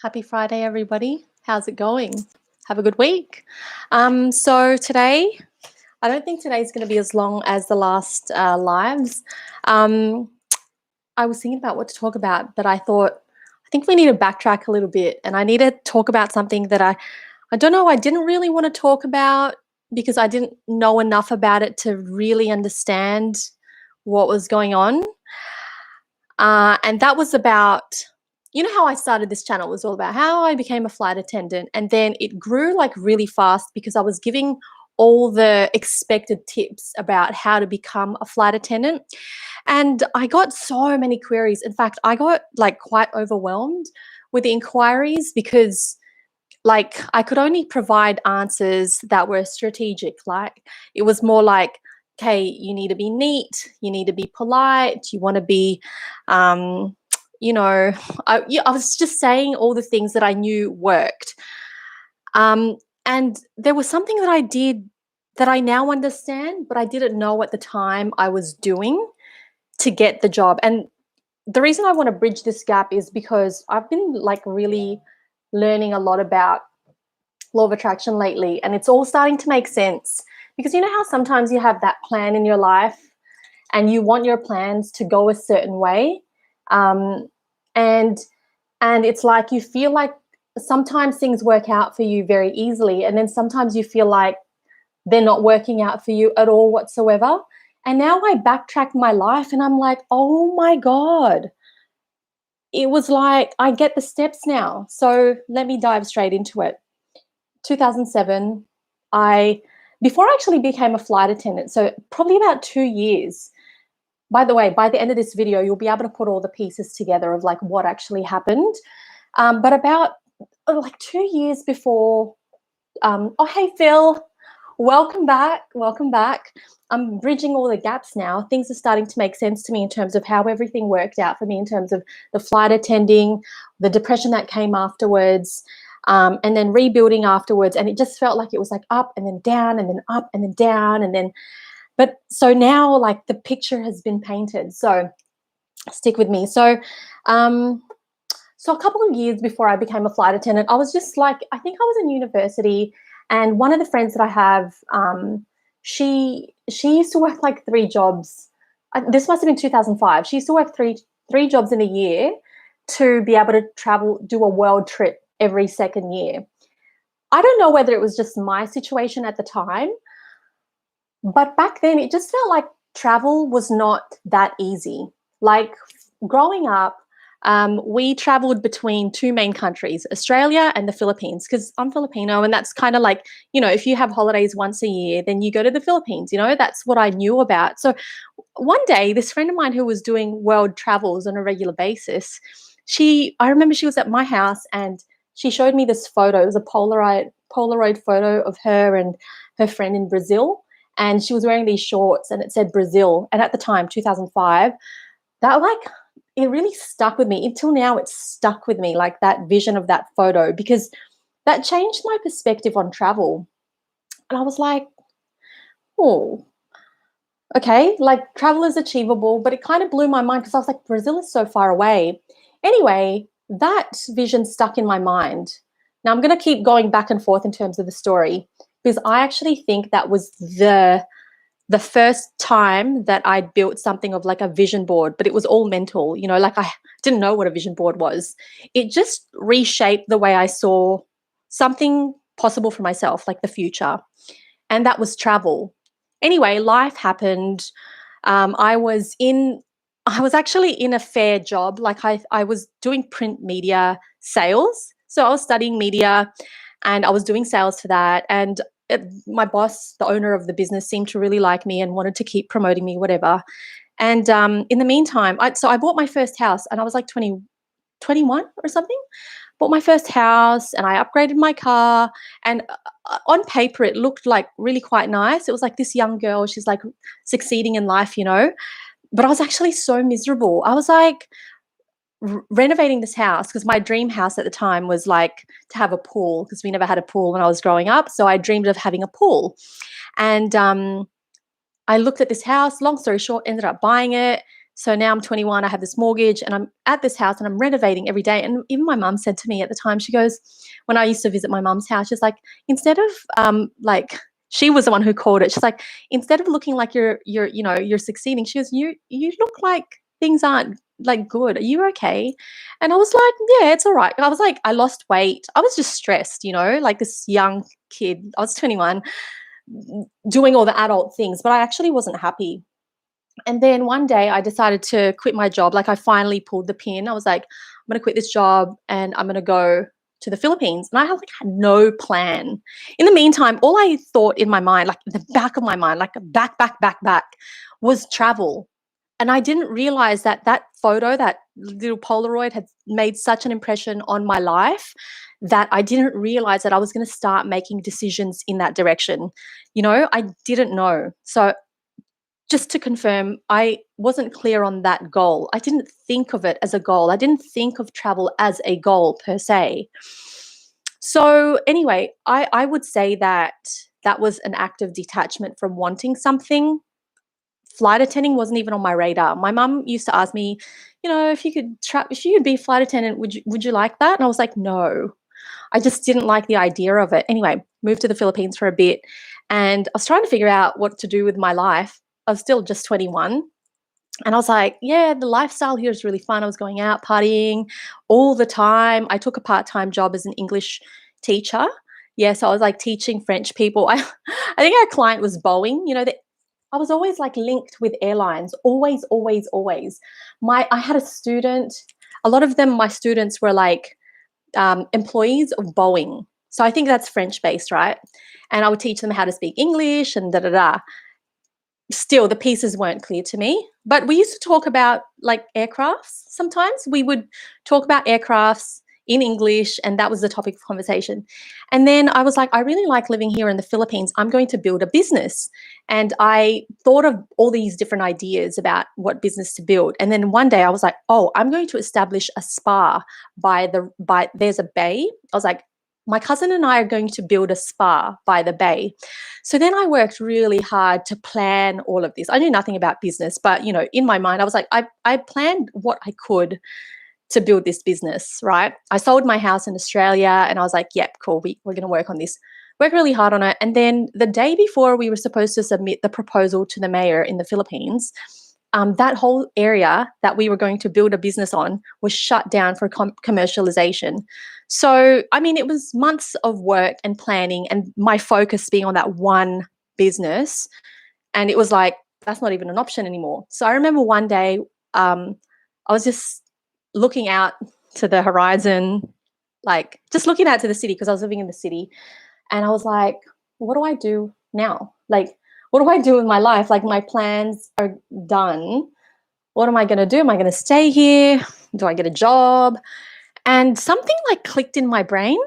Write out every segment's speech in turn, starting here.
Happy Friday, everybody. How's it going? Have a good week. So today, I don't think today's going to be as long as the last lives. Um, I was thinking about what to talk about, but I thought, I think we need to backtrack a little bit, and I need to talk about something that I don't know, I didn't really want to talk about because I didn't know enough about it to really understand what was going on. And that was about, you know, how I started this channel. It was all about how I became a flight attendant. And then it grew like really fast because I was giving all the expected tips about how to become a flight attendant. And I got so many queries. In fact, I got like quite overwhelmed with the inquiries because like I could only provide answers that were strategic. Like it was more like, okay, you need to be neat, you need to be polite, you want to be, um, you know, I was just saying all the things that I knew worked. Um, and there was something that I did that I now understand, but I didn't know at the time I was doing to get the job. And the reason I want to bridge this gap is because I've been like really learning a lot about law of attraction lately, and it's all starting to make sense because you know how sometimes you have that plan in your life and you want your plans to go a certain way, um, and it's like you feel like sometimes things work out for you very easily, and then sometimes you feel like they're not working out for you at all whatsoever. And now I backtrack my life and I'm like, oh my God, it was like I get the steps now. So let me dive straight into it. 2007, before I actually became a flight attendant, so probably about 2 years. By the way, by the end of this video, you'll be able to put all the pieces together of like what actually happened. But about like 2 years before, oh, hey, Phil, welcome back. Welcome back. I'm bridging all the gaps now. Things are starting to make sense to me in terms of how everything worked out for me in terms of the flight attending, the depression that came afterwards, and then rebuilding afterwards. And it just felt like it was like up and then down and then up and then down and then, but so now like the picture has been painted. So stick with me. So a couple of years before I became a flight attendant, I was just like, I think I was in university, and one of the friends that I have, she used to work like 3 jobs. This must have been 2005. She used to work three jobs in a year to be able to travel, do a world trip every second year. I don't know whether it was just my situation at the time, but back then it just felt like travel was not that easy. Like growing up, we traveled between two main countries, Australia and the Philippines, because I'm Filipino, and that's kind of like, you know, if you have holidays once a year, then you go to the Philippines, you know, that's what I knew about. So one day, this friend of mine who was doing world travels on a regular basis, I remember she was at my house and she showed me this photo. It was a Polaroid photo of her and her friend in Brazil. And she was wearing these shorts and it said Brazil. And at the time, 2005, that like, it really stuck with me. Until now, it's stuck with me, like that vision of that photo, because that changed my perspective on travel. And I was like, oh, okay, like travel is achievable, but it kind of blew my mind because I was like, Brazil is so far away. Anyway, that vision stuck in my mind. Now I'm going to keep going back and forth in terms of the story because I actually think that was the first time that I built something of like a vision board, but it was all mental, you know, like I didn't know what a vision board was. It just reshaped the way I saw something possible for myself, like the future. And that was travel. Anyway, life happened. I was actually in a fair job. Like I was doing print media sales. So I was studying media and I was doing sales for that. And my boss, the owner of the business, seemed to really like me and wanted to keep promoting me, whatever. And in the meantime, I bought my first house and I was like 21 or something. Bought my first house and I upgraded my car. And on paper, it looked like really quite nice. It was like this young girl, she's like succeeding in life, you know. But I was actually so miserable. I was like renovating this house because my dream house at the time was like to have a pool because we never had a pool when I was growing up. So I dreamed of having a pool. And I looked at this house, long story short, ended up buying it. So now I'm 21, I have this mortgage and I'm at this house and I'm renovating every day. And even my mum said to me at the time, she goes, when I used to visit my mum's house, she's like, instead of like, she was the one who called it. She's like, instead of looking like you're succeeding, she goes, you look like things aren't like good. Are you okay? And I was like, yeah, it's all right. I was like, I lost weight. I was just stressed, like this young kid. I was 21 doing all the adult things, but I actually wasn't happy. And then one day I decided to quit my job. Like I finally pulled the pin. I was like, I'm going to quit this job and I'm going to go to the Philippines. And I had no plan. In the meantime, all I thought in my mind, like in the back of my mind, like back, was travel. And I didn't realize that photo, that little Polaroid, had made such an impression on my life that I didn't realize that I was going to start making decisions in that direction. I didn't know. So just to confirm, I wasn't clear on that goal. I didn't think of it as a goal. I didn't think of travel as a goal per se. So anyway, I would say that was an act of detachment from wanting something. Flight attending wasn't even on my radar. My mum used to ask me, if you could be a flight attendant, would you like that? And I was like, no. I just didn't like the idea of it. Anyway, moved to the Philippines for a bit and I was trying to figure out what to do with my life. I was still just 21. And I was like, yeah, the lifestyle here is really fun. I was going out partying all the time. I took a part-time job as an English teacher. Yeah, so I was like teaching French people. I think our client was Boeing. I was always like linked with airlines, always, always, always. I had a student, a lot of them, my students were like employees of Boeing. So I think that's French-based, right? And I would teach them how to speak English and da-da-da. Still, the pieces weren't clear to me. But we used to talk about like aircrafts sometimes. We would talk about aircrafts in English, and that was the topic of conversation. And then I was like, I really like living here in the Philippines. I'm going to build a business. And I thought of all these different ideas about what business to build. And then one day I was like, oh, I'm going to establish a spa there's a bay. I was like, my cousin and I are going to build a spa by the bay. So then I worked really hard to plan all of this. I knew nothing about business, but in my mind, I was like, I planned what I could to build this business, right? I sold my house in Australia and I was like, yep, cool, we're going to work on this. Work really hard on it. And then the day before we were supposed to submit the proposal to the mayor in the Philippines, that whole area that we were going to build a business on was shut down for commercialization. So, I mean, it was months of work and planning and my focus being on that one business. And it was like, that's not even an option anymore. So I remember one day I was just looking out to the horizon, like just looking out to the city because I was living in the city. And I was like, what do I do now? Like, what do I do with my life? Like my plans are done. What am I going to do? Am I going to stay here? Do I get a job? And something like clicked in my brain.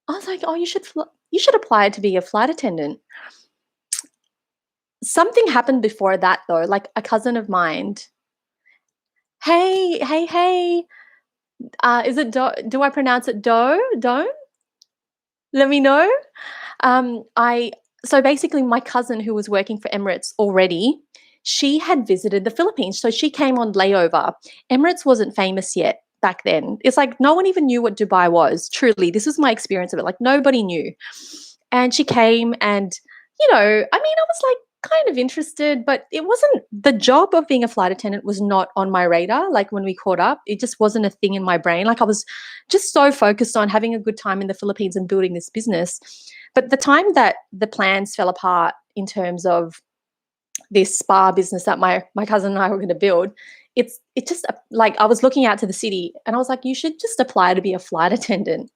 I was like, oh, you should apply to be a flight attendant. Something happened before that though, like a cousin of mine. Hey. Is it do I pronounce it Don't? Let me know. So basically my cousin who was working for Emirates already, she had visited the Philippines. So she came on layover. Emirates wasn't famous yet back then. It's like no one even knew what Dubai was. Truly, this was my experience of it. Like nobody knew. And she came and, I was like kind of interested, but it wasn't, the job of being a flight attendant was not on my radar. Like when we caught up, it just wasn't a thing in my brain. Like I was just so focused on having a good time in the Philippines and building this business. But the time that the plans fell apart in terms of this spa business that my cousin and I were going to build, it just like I was looking out to the city and I was like, you should just apply to be a flight attendant. And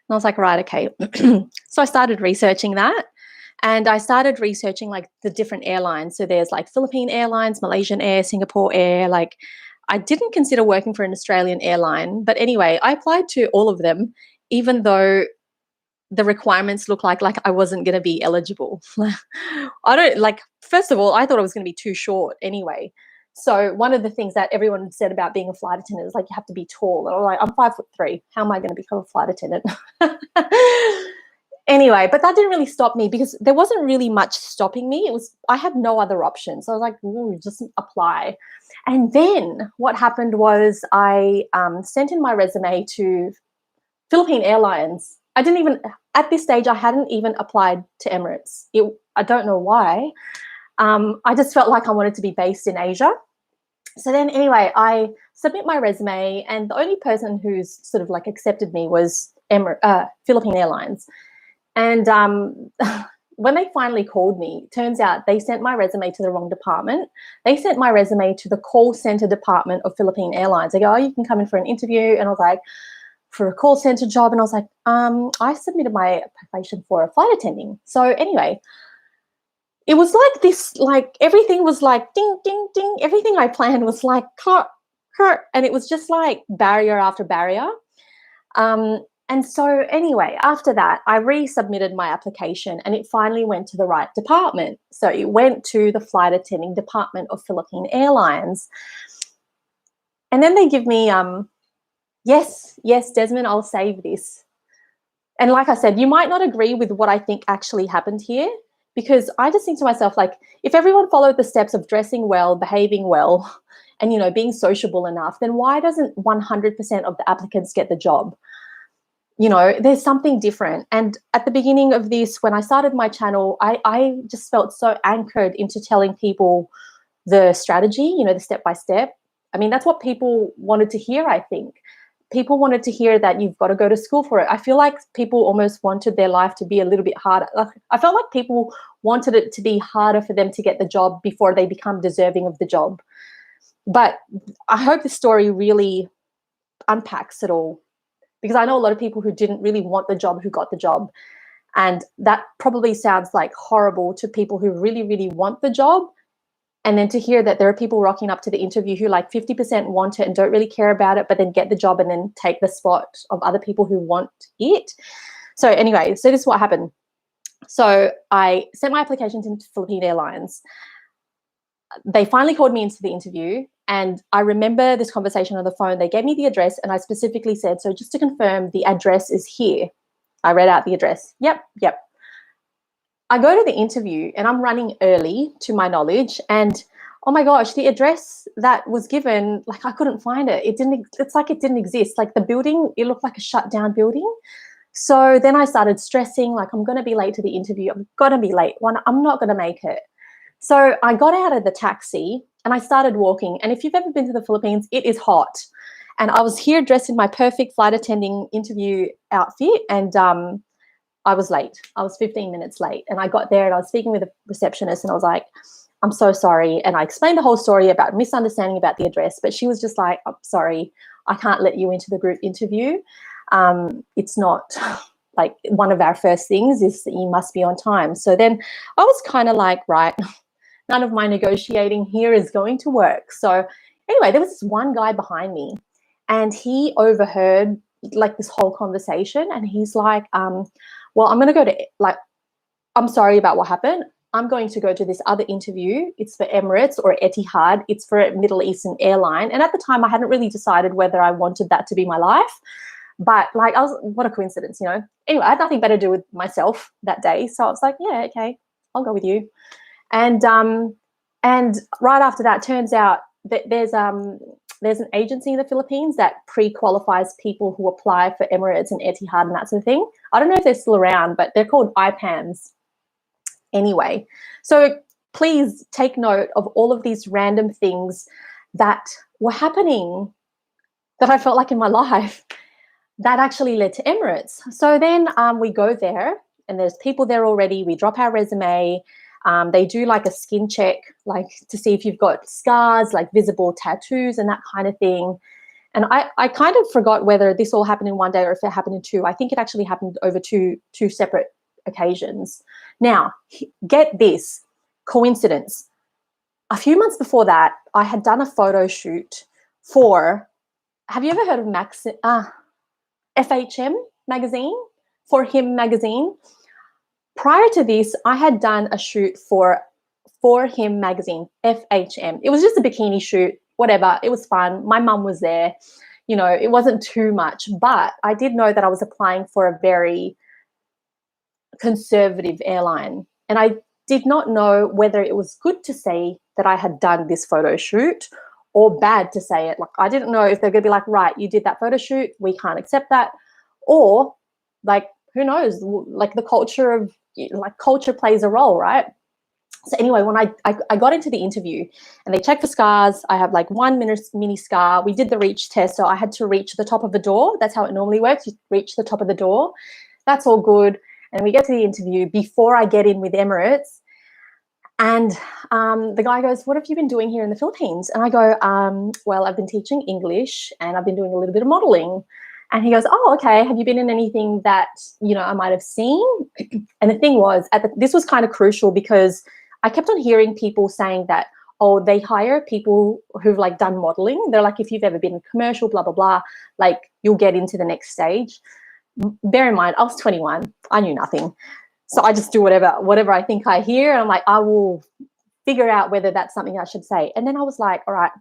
I was like, right, okay. So I started researching that. And I started researching like the different airlines. So there's like Philippine Airlines, Malaysian Air, Singapore Air. Like I didn't consider working for an Australian airline. But anyway, I applied to all of them, even though the requirements look like I wasn't going to be eligible. First of all, I thought I was going to be too short anyway. So one of the things that everyone said about being a flight attendant is like, you have to be tall. And I'm like, I'm 5'3". How am I going to become a flight attendant? Anyway, but that didn't really stop me because there wasn't really much stopping me. I had no other option. So I was like, ooh, just apply. And then what happened was I sent in my resume to Philippine Airlines. At this stage, I hadn't even applied to Emirates. I don't know why. I just felt like I wanted to be based in Asia. So then anyway, I submit my resume, and the only person who's sort of like accepted me was Philippine Airlines. And when they finally called me, turns out they sent my resume to the wrong department. They sent my resume to the call center department of Philippine Airlines. They go, oh, you can come in for an interview. And I was like, for a call center job. And I was like, I submitted my application for a flight attending. So anyway, it was like this, like everything was like ding, ding, ding. Everything I planned was like, and it was just like barrier after barrier. And so anyway, after that, I resubmitted my application and it finally went to the right department. So it went to the flight attending department of Philippine Airlines. And then they give me, yes, Desmond, I'll save this. And like I said, you might not agree with what I think actually happened here, because I just think to myself, like, if everyone followed the steps of dressing well, behaving well, and, you know, being sociable enough, then why doesn't 100% of the applicants get the job? You know, there's something different. And at the beginning of this, when I started my channel, I just felt so anchored into telling people the strategy, you know, the step-by-step. I mean, that's what people wanted to hear, I think. People wanted to hear that you've got to go to school for it. I feel like people almost wanted their life to be a little bit harder. I felt like people wanted it to be harder for them to get the job before they become deserving of the job. But I hope the story really unpacks it all, because I know a lot of people who didn't really want the job who got the job. And that probably sounds like horrible to people who really, really want the job. And then to hear that there are people rocking up to the interview who like 50% want it and don't really care about it, but then get the job and then take the spot of other people who want it. So anyway, so this is what happened. So I sent my application to Philippine Airlines. They finally called me into the interview, and I remember this conversation on the phone. They gave me the address, and I specifically said, so just to confirm, the address is here. I read out the address. Yep. I go to the interview and I'm running early, to my knowledge, and oh my gosh, the address that was given, like, I couldn't find it. It's like it didn't exist. Like the building, it looked like a shut down building. So then I started stressing, like, I'm going to be late to the interview. I'm going to be late. I'm not going to make it. So I got out of the taxi and I started walking. And if you've ever been to the Philippines, it is hot. And I was here dressed in my perfect flight attending interview outfit, and I was late. I was 15 minutes late. And I got there and I was speaking with a receptionist and I was like, I'm so sorry. And I explained the whole story about misunderstanding about the address, but she was just like, I'm sorry, I can't let you into the group interview. It's not like one of our first things is that you must be on time. So then I was kind of like, right, none of my negotiating here is going to work. So anyway, there was this one guy behind me and he overheard like this whole conversation, and he's like, well, I'm going to go to, like, I'm sorry about what happened. I'm going to go to this other interview. It's for Emirates or Etihad. It's for a Middle Eastern airline. And at the time, I hadn't really decided whether I wanted that to be my life. But like, what a coincidence, you know. Anyway, I had nothing better to do with myself that day. So I was like, yeah, okay, I'll go with you. And right after that, turns out that there's an agency in the Philippines that pre-qualifies people who apply for Emirates and Etihad and that sort of thing. I don't know if they're still around, but they're called IPAMs. Anyway, so please take note of all of these random things that were happening that I felt like in my life that actually led to Emirates. So then we go there and there's people there already. We drop our resume. They do like a skin check, like to see if you've got scars, like visible tattoos and that kind of thing. And I kind of forgot whether this all happened in one day or if it happened in two. I think it actually happened over two separate occasions. Now, get this, coincidence. A few months before that, I had done a photo shoot for, have you ever heard of FHM magazine? For Him magazine? Prior to this, I had done a shoot for Him magazine, FHM. It was just a bikini shoot, whatever. It was fun. My mum was there. You know, it wasn't too much, but I did know that I was applying for a very conservative airline. And I did not know whether it was good to say that I had done this photo shoot or bad to say it. Like, I didn't know if they're going to be like, right, you did that photo shoot, we can't accept that. Or like, who knows, like the culture of, like culture plays a role, right? So anyway, when I got into the interview and they checked for scars, I have like one mini scar. We did the reach test. So I had to reach the top of the door. That's how it normally works. You reach the top of the door. That's all good. And we get to the interview before I get in with Emirates. And the guy goes, what have you been doing here in the Philippines? And I go, well, I've been teaching English and I've been doing a little bit of modeling. And he goes, oh, okay. Have you been in anything that, you know, I might have seen? And the thing was, this was kind of crucial because I kept on hearing people saying that, oh, they hire people who've like done modeling. They're like, if you've ever been in commercial, blah, blah, blah, like you'll get into the next stage. Bear in mind, I was 21. I knew nothing. So I just do whatever I think I hear. And I'm like, I will figure out whether that's something I should say. And then I was like, all right,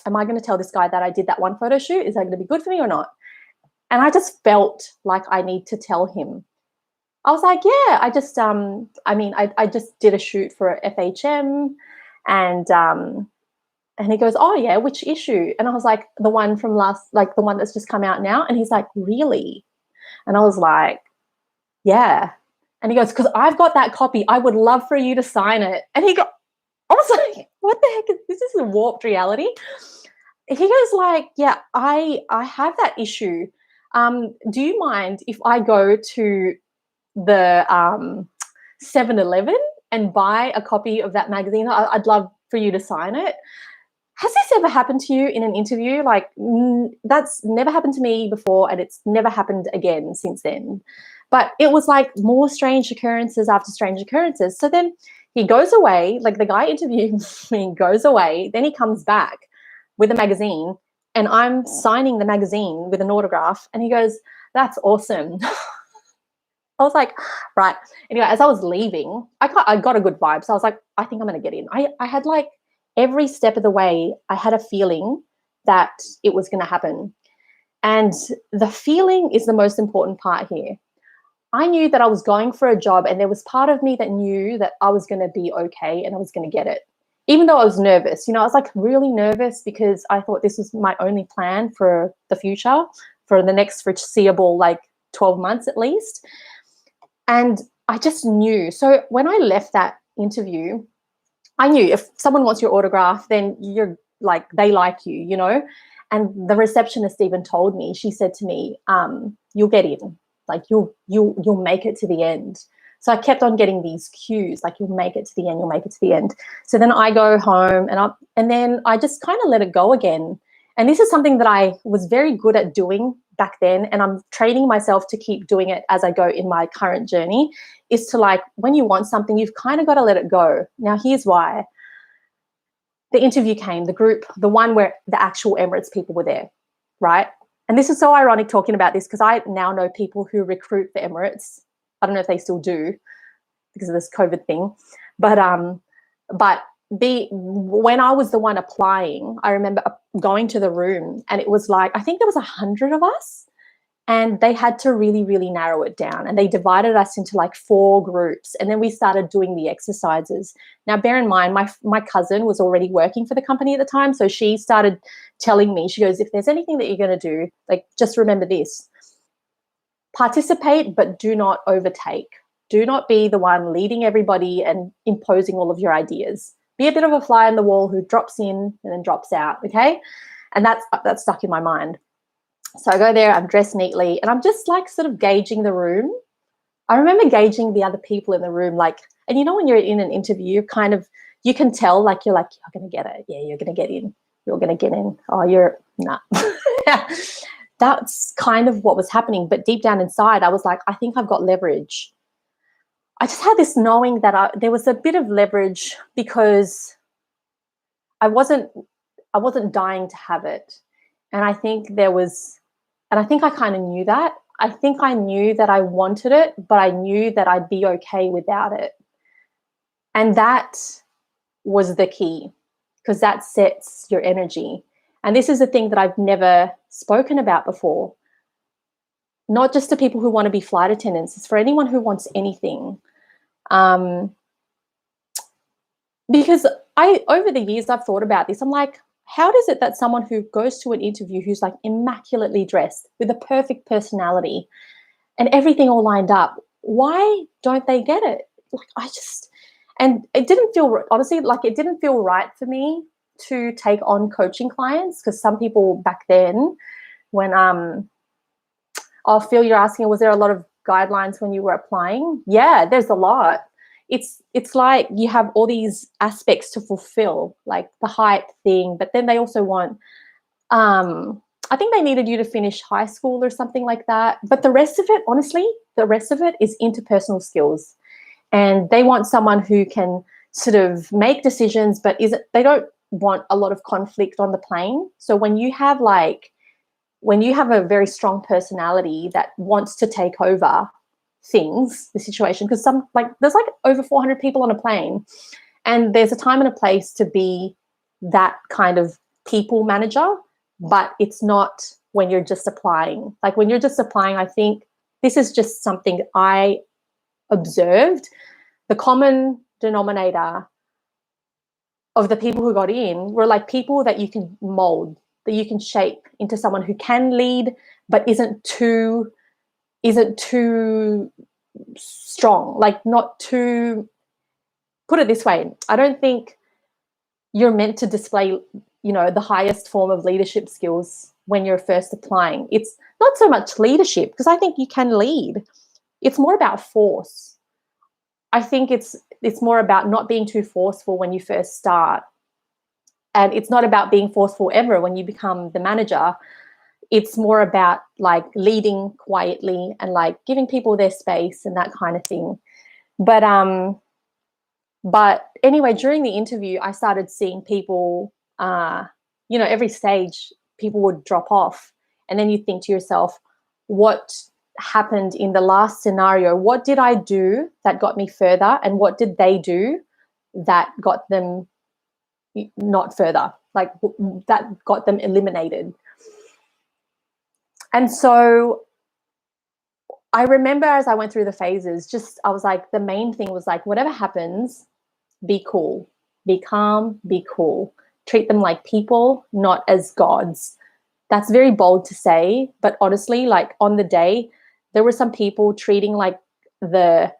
am I going to tell this guy that I did that one photo shoot? Is that going to be good for me or not? And I just felt like I need to tell him. I was like, yeah, I just, I just did a shoot for FHM and he goes, oh yeah, which issue? And I was like, the one from the one that's just come out now. And he's like, really? And I was like, yeah. And he goes, because I've got that copy. I would love for you to sign it. And I was like, what the heck? This is a warped reality. He goes like, yeah, I have that issue. Do you mind if I go to the 7-Eleven and buy a copy of that magazine? I'd love for you to sign it. Has this ever happened to you in an interview? Like, that's never happened to me before, and it's never happened again since then. But it was like more strange occurrences after strange occurrences. So then he goes away, like the guy interviewed me goes away, then he comes back with a magazine, and I'm signing the magazine with an autograph, and he goes, that's awesome. I was like, right. Anyway, as I was leaving, I got a good vibe. So I was like, I think I'm going to get in. I had like every step of the way, I had a feeling that it was going to happen. And the feeling is the most important part here. I knew that I was going for a job, and there was part of me that knew that I was going to be okay and I was going to get it. Even though I was nervous, you know, I was like really nervous because I thought this was my only plan for the future, for the next foreseeable, like 12 months at least. And I just knew. So when I left that interview, I knew if someone wants your autograph, then you're like, they like you, you know. And the receptionist even told me, she said to me, you'll get in, like you'll make it to the end. So I kept on getting these cues, like you'll make it to the end, you'll make it to the end. So then I go home and then I just kind of let it go again. And this is something that I was very good at doing back then, and I'm training myself to keep doing it as I go in my current journey, is to, like, when you want something, you've kind of got to let it go. Now, here's why. The interview came, the group, the one where the actual Emirates people were there, right? And this is so ironic talking about this because I now know people who recruit for Emirates. I don't know if they still do because of this COVID thing, but when I was the one applying, I remember going to the room, and it was like, I think there was 100 of us, and they had to really, really narrow it down, and they divided us into like 4 groups, and then we started doing the exercises. Now, bear in mind, my cousin was already working for the company at the time, so she started telling me, she goes, if there's anything that you're going to do, like, just remember this: participate, but do not overtake. Do not be the one leading everybody and imposing all of your ideas. Be a bit of a fly on the wall who drops in and then drops out, okay? And that's stuck in my mind. So I go there, I'm dressed neatly, and I'm just like sort of gauging the room. I remember gauging the other people in the room, like, and you know when you're in an interview, kind of, you can tell, like, you're going to get it. Yeah, you're going to get in. You're going to get in. Oh, you're not. Nah. That's kind of what was happening. But deep down inside, I was like, I think I've got leverage. I just had this knowing that there was a bit of leverage because I wasn't dying to have it. And I think I kind of knew that. I think I knew that I wanted it, but I knew that I'd be okay without it. And that was the key, because that sets your energy. And this is the thing that I've never spoken about before. not just to people who want to be flight attendants. It's for anyone who wants anything. Because over the years, I've thought about this. I'm like, how does it that someone who goes to an interview who's like immaculately dressed with a perfect personality and everything all lined up, why don't they get it? Like, and it didn't feel, honestly, like it didn't feel right for me to take on coaching clients, because some people back then, when Phil, you're asking, was there a lot of guidelines when you were applying? Yeah, there's a lot. It's like you have all these aspects to fulfill, like the height thing, but then they also want, I think they needed you to finish high school or something like that. But the rest of it, honestly, the rest of it is interpersonal skills. And they want someone who can sort of make decisions, but they don't want a lot of conflict on the plane. So when you have a very strong personality that wants to take over things, the situation, because there's like over 400 people on a plane, and there's a time and a place to be that kind of people manager, but it's not when you're just applying. Like when you're just applying, I think this is just something I observed. The common denominator of the people who got in were like people that you can mold, that you can shape into someone who can lead, but isn't too strong, like not too, put it this way, I don't think you're meant to display, the highest form of leadership skills when you're first applying. It's not so much leadership, because I think you can lead. It's more about force. I think it's more about not being too forceful when you first start. And it's not about being forceful ever when you become the manager. It's more about like leading quietly and like giving people their space and that kind of thing. But anyway, during the interview, I started seeing people, every stage people would drop off. And then you think to yourself, what happened in the last scenario? What did I do that got me further? And what did they do that got them not further? Like that got them eliminated. And so I remember as I went through the phases, I was like, the main thing was like, whatever happens, be cool, be calm, be cool. Treat them like people, not as gods. That's very bold to say, but honestly, like on the day, there were some people treating like the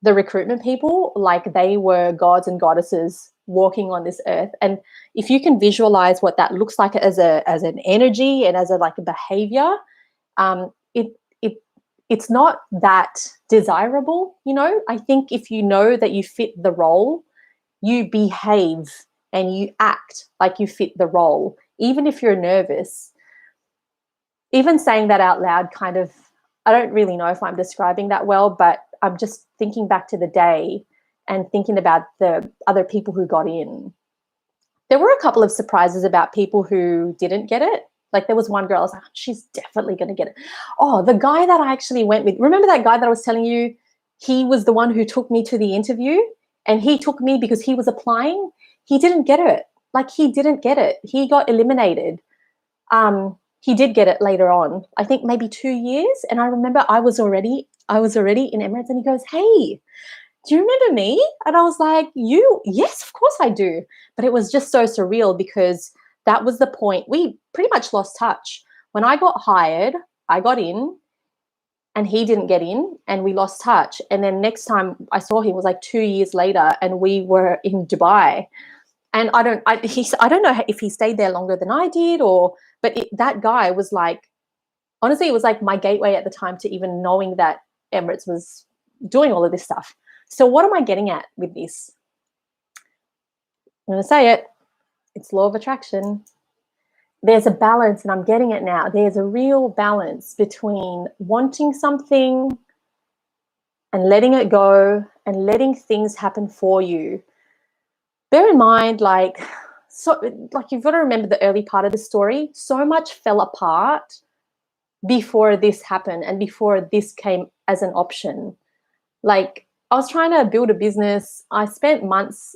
recruitment people like they were gods and goddesses walking on this earth. And if you can visualize what that looks like as an energy and as a behavior, it's not that desirable. I think if you know that you fit the role, you behave and you act like you fit the role, even if you're nervous. Even saying that out loud kind of, I don't really know if I'm describing that well, but I'm just thinking back to the day and thinking about the other people who got in. There were a couple of surprises about people who didn't get it. Like there was one girl, I was like, she's definitely going to get it. Oh, the guy that I actually went with, remember that guy that I was telling you, he was the one who took me to the interview, and he took me because he was applying. He didn't get it. Like he didn't get it. He got eliminated. He did get it later on, I think maybe 2 years. And I remember I was already in Emirates, and he goes, hey, do you remember me? And I was like, you? Yes, of course I do. But it was just so surreal because that was the point. We pretty much lost touch. When I got hired, I got in and he didn't get in, and we lost touch. And then next time I saw him was like 2 years later, and we were in Dubai. And I don't know if he stayed there longer than I did, but that guy was like, honestly, it was like my gateway at the time to even knowing that Emirates was doing all of this stuff. So what am I getting at with this? I'm going to say it. It's law of attraction. There's a balance, and I'm getting it now. There's a real balance between wanting something and letting it go and letting things happen for you. Bear in mind, you've got to remember the early part of the story. So much fell apart before this happened and before this came as an option. Like, I was trying to build a business. I spent months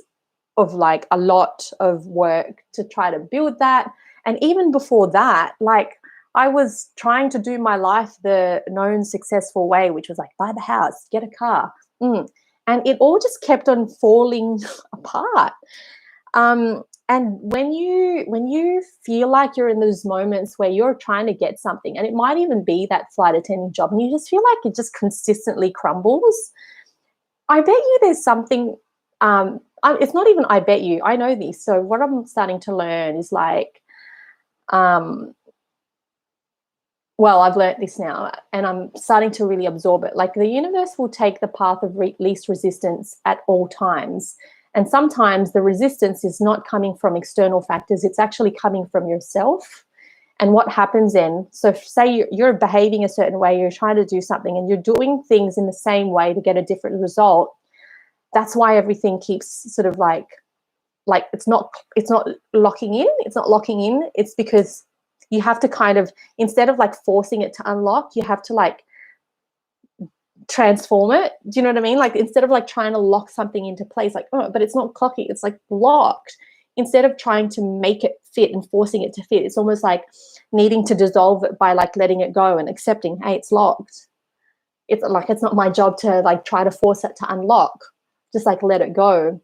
of like a lot of work to try to build that. And even before that, like I was trying to do my life the known successful way, which was like buy the house, get a car. And it all just kept on falling apart. And when you feel like you're in those moments where you're trying to get something, and it might even be that flight attendant job, and you just feel like it just consistently crumbles, I bet you there's something. It's not even I bet you. I know this. So what I'm starting to learn is like, well, I've learnt this now, and I'm starting to really absorb it. Like the universe will take the path of least resistance at all times. And sometimes the resistance is not coming from external factors. It's actually coming from yourself. And what happens then, so say you're behaving a certain way, you're trying to do something and you're doing things in the same way to get a different result. That's why everything keeps sort of like it's not locking in. It's not locking in. It's because you have to kind of, instead of like forcing it to unlock, you have to like transform it. Do you know what I mean? Like instead of like trying to lock something into place, like, oh, but it's not clocking, it's like locked. Instead of trying to make it fit and forcing it to fit, it's almost like needing to dissolve it by like letting it go and accepting, hey, it's locked. It's like, it's not my job to like try to force it to unlock. Just like let it go.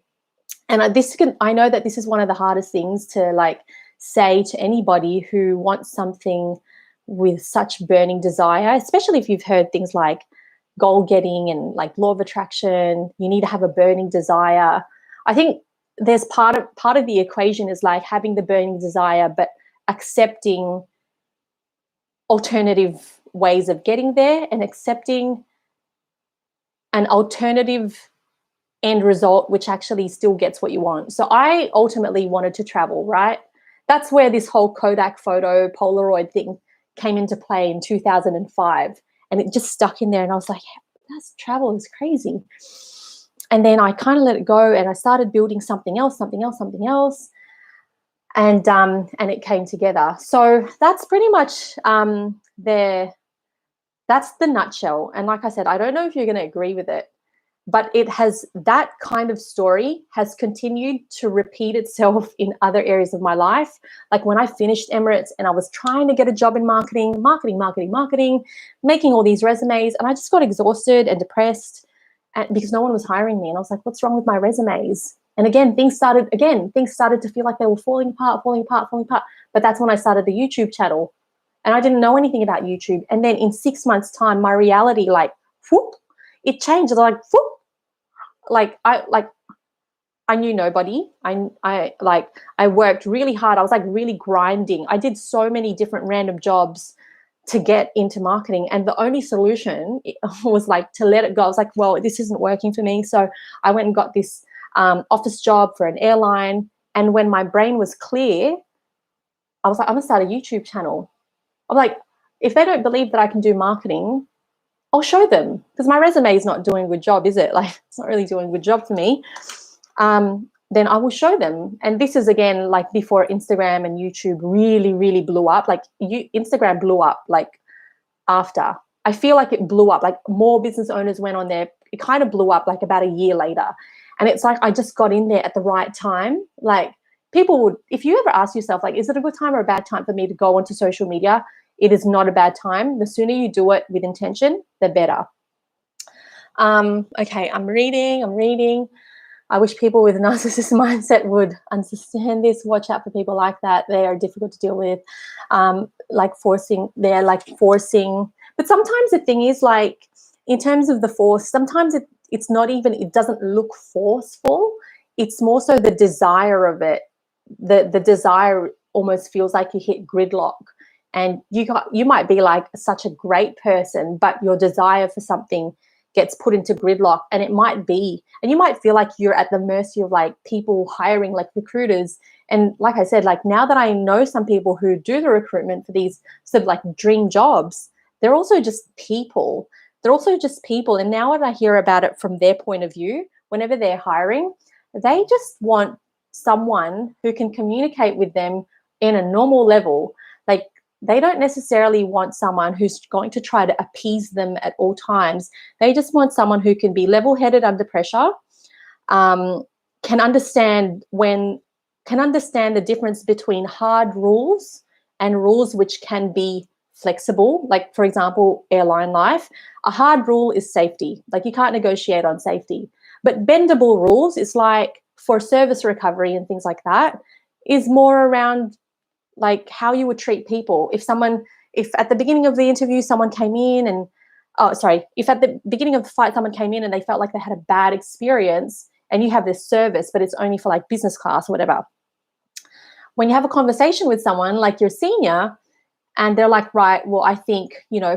And I know that this is one of the hardest things to like say to anybody who wants something with such burning desire, especially if you've heard things like goal getting and like law of attraction. You need to have a burning desire. I think there's part of the equation is like having the burning desire, but accepting alternative ways of getting there and accepting an alternative end result which actually still gets what you want. So I ultimately wanted to travel, right? That's where this whole Kodak photo Polaroid thing came into play in 2005, and it just stuck in there, and I was like, that's travel is crazy. And then I kind of let it go, and I started building something else, and it came together. So that's pretty much that's the nutshell. And like I said, I don't know if you're going to agree with it, but that kind of story has continued to repeat itself in other areas of my life. Like when I finished Emirates and I was trying to get a job in marketing, making all these resumes, and I just got exhausted and depressed because no one was hiring me. And I was like, what's wrong with my resumes? And again, things started to feel like they were falling apart. But that's when I started the YouTube channel, and I didn't know anything about YouTube. And then in 6 months' time, my reality whoop, it changed. I knew nobody. I worked really hard. I was like really grinding. I did so many different random jobs to get into marketing, and the only solution was like to let it go. I was like, well, this isn't working for me. So I went and got this office job for an airline. And when my brain was clear, I was like, I'm gonna start a YouTube channel. I'm like, if they don't believe that I can do marketing, I'll show them, because my resume is not doing a good job, is it? Like, it's not really doing a good job for me. Then I will show them. And this is, again, like before Instagram and YouTube really, really blew up. Like Instagram blew up like after. I feel like it blew up. Like more business owners went on there. It kind of blew up like about a year later. And it's like I just got in there at the right time. Like people would, if you ever ask yourself, like, is it a good time or a bad time for me to go onto social media? It is not a bad time. The sooner you do it with intention, the better. Okay, I'm reading. I wish people with a narcissist mindset would understand this. Watch out for people like that. They are difficult to deal with. They're forcing. But sometimes the thing is, like, in terms of the force, sometimes it's not even, it doesn't look forceful. It's more so the desire of it. The desire almost feels like you hit gridlock. And you might be like such a great person, but your desire for something gets put into gridlock, and it might be, and you might feel like you're at the mercy of like people hiring, like recruiters. And like I said, like now that I know some people who do the recruitment for these sort of like dream jobs, they're also just people. And now when I hear about it from their point of view, whenever they're hiring, they just want someone who can communicate with them in a normal level. Like, they don't necessarily want someone who's going to try to appease them at all times. They just want someone who can be level-headed under pressure, can understand the difference between hard rules and rules which can be flexible. Like, for example, airline life, a hard rule is safety. Like, you can't negotiate on safety. But bendable rules is like for service recovery and things like that, is more around like how you would treat people. If at the beginning of the interview someone came in and, if at the beginning of the flight someone came in and they felt like they had a bad experience and you have this service, but it's only for like business class or whatever. When you have a conversation with someone like your senior and they're like, right, well, I think,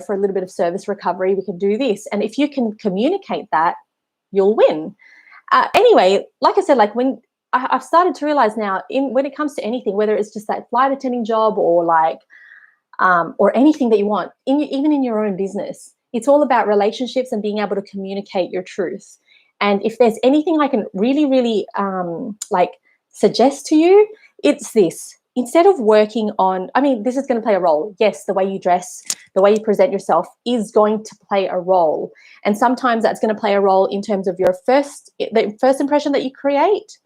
for a little bit of service recovery, we can do this. And if you can communicate that, you'll win. Anyway, like I said, like when I've started to realize now when it comes to anything, whether it's just that flight attending job or like, or anything that you want, even in your own business, it's all about relationships and being able to communicate your truth. And if there's anything I can really, really suggest to you, it's this. Instead of working on, this is going to play a role. Yes, the way you dress, the way you present yourself is going to play a role. And sometimes that's going to play a role in terms of the first impression that you create,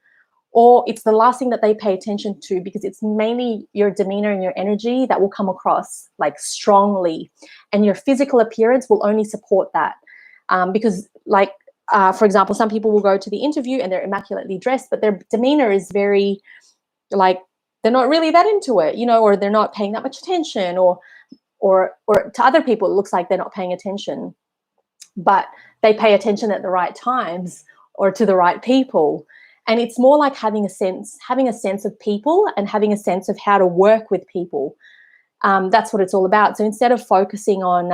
or it's the last thing that they pay attention to, because it's mainly your demeanor and your energy that will come across like strongly, and your physical appearance will only support that. Because for example, some people will go to the interview and they're immaculately dressed, but their demeanor is very like, they're not really that into it, or they're not paying that much attention, or to other people, it looks like they're not paying attention, but they pay attention at the right times or to the right people. And it's more like having a sense of people and having a sense of how to work with people. That's what it's all about. So instead of focusing on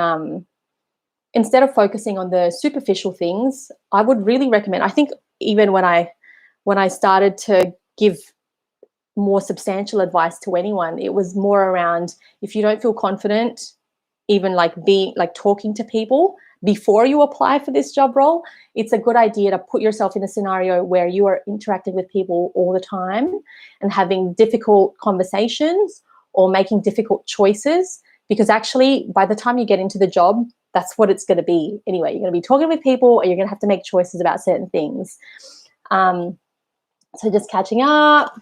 the superficial things, I would really recommend, I think even when I started to give more substantial advice to anyone, it was more around, if you don't feel confident even talking to people before you apply for this job role, it's a good idea to put yourself in a scenario where you are interacting with people all the time and having difficult conversations or making difficult choices, because actually by the time you get into the job, that's what it's going to be anyway. You're going to be talking with people, or you're going to have to make choices about certain things. So just catching up.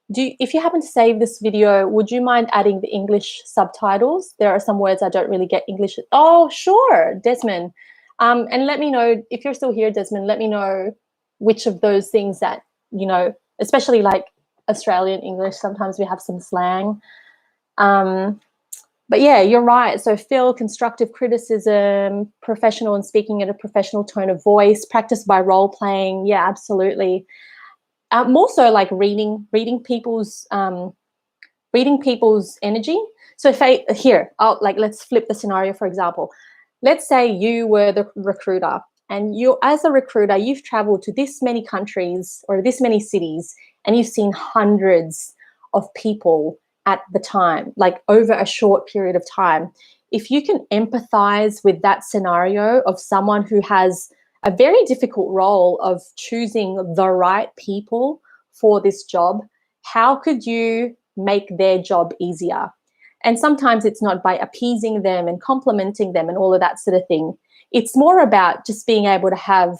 If you happen to save this video, would you mind adding the English subtitles? There are some words I don't really get English. Oh, sure, Desmond. And let me know, if you're still here, Desmond, let me know which of those things that, especially like Australian English, sometimes we have some slang. But yeah, you're right. So Phil, constructive criticism, professional and speaking at a professional tone of voice, practice by role playing. Yeah, absolutely. More so like reading people's energy. So let's flip the scenario, for example. Let's say you were the recruiter, and as a recruiter, you've traveled to this many countries or this many cities, and you've seen hundreds of people at the time, like over a short period of time. If you can empathize with that scenario of someone who has a very difficult role of choosing the right people for this job, how could you make their job easier? And sometimes it's not by appeasing them and complimenting them and all of that sort of thing. It's more about just being able to have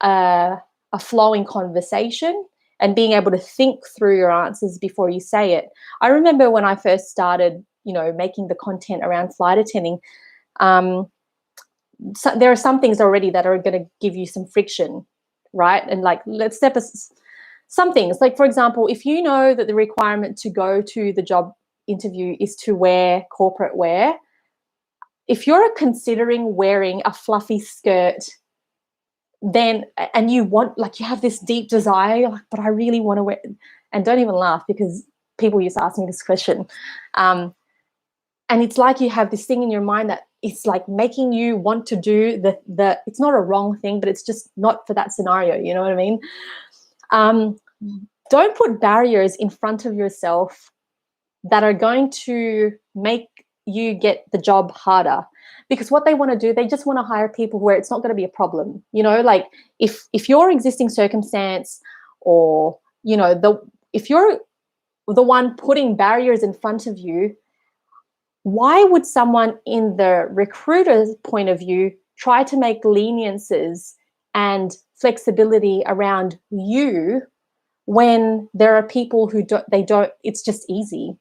a flowing conversation and being able to think through your answers before you say it. I remember when I first started, making the content around flight attending, so there are some things already that are going to give you some friction, right? And let's step some things. Like, for example, if you know that the requirement to go to the job interview is to wear corporate wear, if you're considering wearing a fluffy skirt, then, and you have this deep desire, but I really want to wear, and don't even laugh, because people used to ask me this question. And it's like you have this thing in your mind that it's like making you want to do the it's not a wrong thing, but it's just not for that scenario. You know what I mean? Don't put barriers in front of yourself that are going to make you get the job harder. Because what they want to do, they just want to hire people where it's not going to be a problem. Like if your existing circumstance, or if you're the one putting barriers in front of you, why would someone in the recruiter's point of view try to make leniences and flexibility around you when there are people who don't, it's just easy?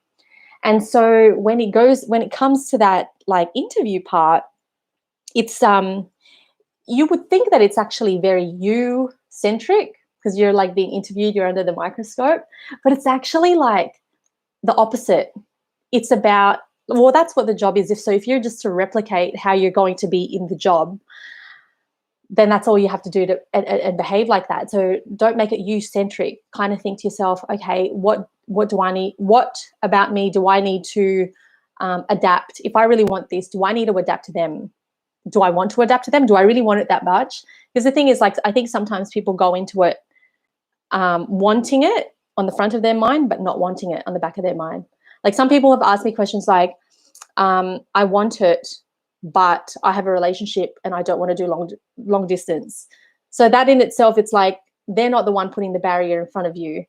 And so when it comes to that like interview part, it's you would think that it's actually very you centric because you're like being interviewed, you're under the microscope, but it's actually like the opposite. It's about, well, that's what the job is. If you're just to replicate how you're going to be in the job, then that's all you have to do to and behave like that. So don't make it you centric. Kind of think to yourself, okay, what do I need? What about me do I need to adapt? If I really want this, do I need to adapt to them? Do I want to adapt to them? Do I really want it that much? Because the thing is, like, I think sometimes people go into it wanting it on the front of their mind, but not wanting it on the back of their mind. Like some people have asked me questions like, I want it, but I have a relationship and I don't want to do long distance. So that in itself, it's like they're not the one putting the barrier in front of you.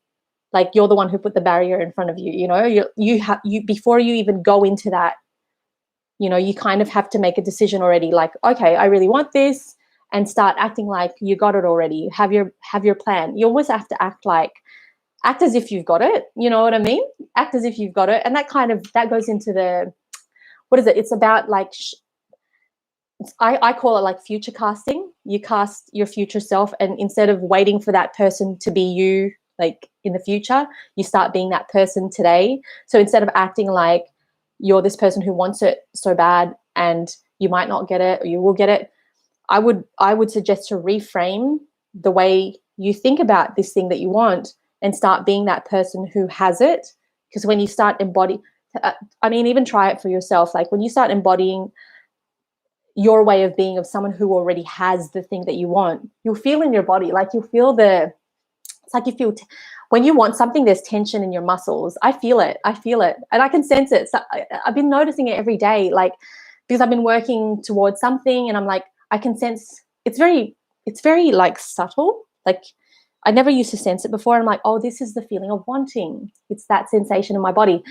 Like you're the one who put the barrier in front of you. You know, you before you even go into that, you know, you kind of have to make a decision already. Like, okay, I really want this, and start acting like you got it already. Have your plan. You always have to act as if you've got it. You know what I mean? Act as if you've got it, and that goes into the, what is it? It's about like, I call it like future casting. You cast your future self, and instead of waiting for that person to be you, like in the future, you start being that person today. So instead of acting like you're this person who wants it so bad and you might not get it or you will get it, I would suggest to reframe the way you think about this thing that you want and start being that person who has it. Because when you start embodying, even try it for yourself. Like when you start embodying your way of being of someone who already has the thing that you want, you'll feel in your body, like you'll feel it's like you feel, when you want something, there's tension in your muscles. I feel it. And I can sense it. So I've been noticing it every day, like, because I've been working towards something and I'm like, I can sense it's very like subtle. Like I never used to sense it before. I'm like, oh, this is the feeling of wanting. It's that sensation in my body.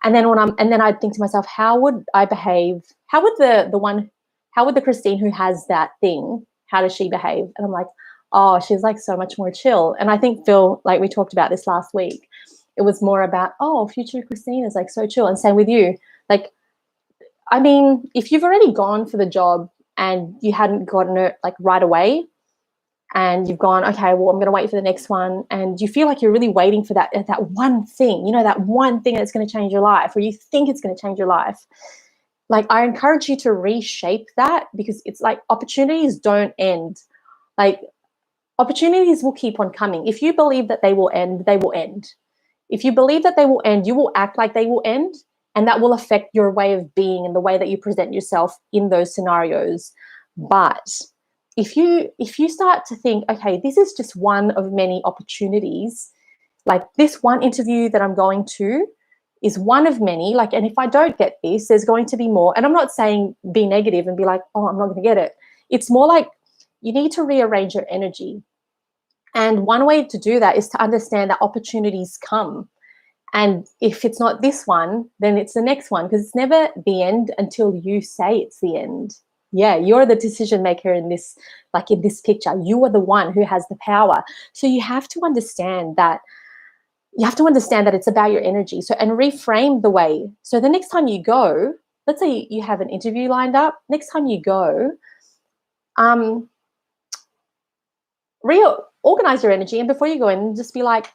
And then I think to myself, how would I behave? How would the Christine who has that thing, how does she behave? And I'm like, oh, she's like so much more chill. And I think Phil, like we talked about this last week, it was more about, oh, future Christine is like so chill. And same with you. Like, I mean, if you've already gone for the job and you hadn't gotten it like right away, and you've gone, okay, well, I'm going to wait for the next one, and you feel like you're really waiting for that one thing, you know, that one thing that's going to change your life, or you think it's going to change your life. Like, I encourage you to reshape that, because it's like opportunities don't end. Like, opportunities will keep on coming. If you believe that they will end, they will end. If you believe that they will end, you will act like they will end, and that will affect your way of being and the way that you present yourself in those scenarios. But if you start to think, okay, this is just one of many opportunities, like this one interview that I'm going to is one of many, like, and if I don't get this, there's going to be more. And I'm not saying be negative and be like, oh, I'm not going to get it. It's more like you need to rearrange your energy. And one way to do that is to understand that opportunities come. And if it's not this one, then it's the next one, because it's never the end until you say it's the end. Yeah, you're the decision maker in this, like in this picture. You are the one who has the power. So you have to understand that. You have to understand that it's about your energy. So, and reframe the way. So the next time you go, let's say you have an interview lined up. Next time you go, reorganize your energy, and before you go in, just be like,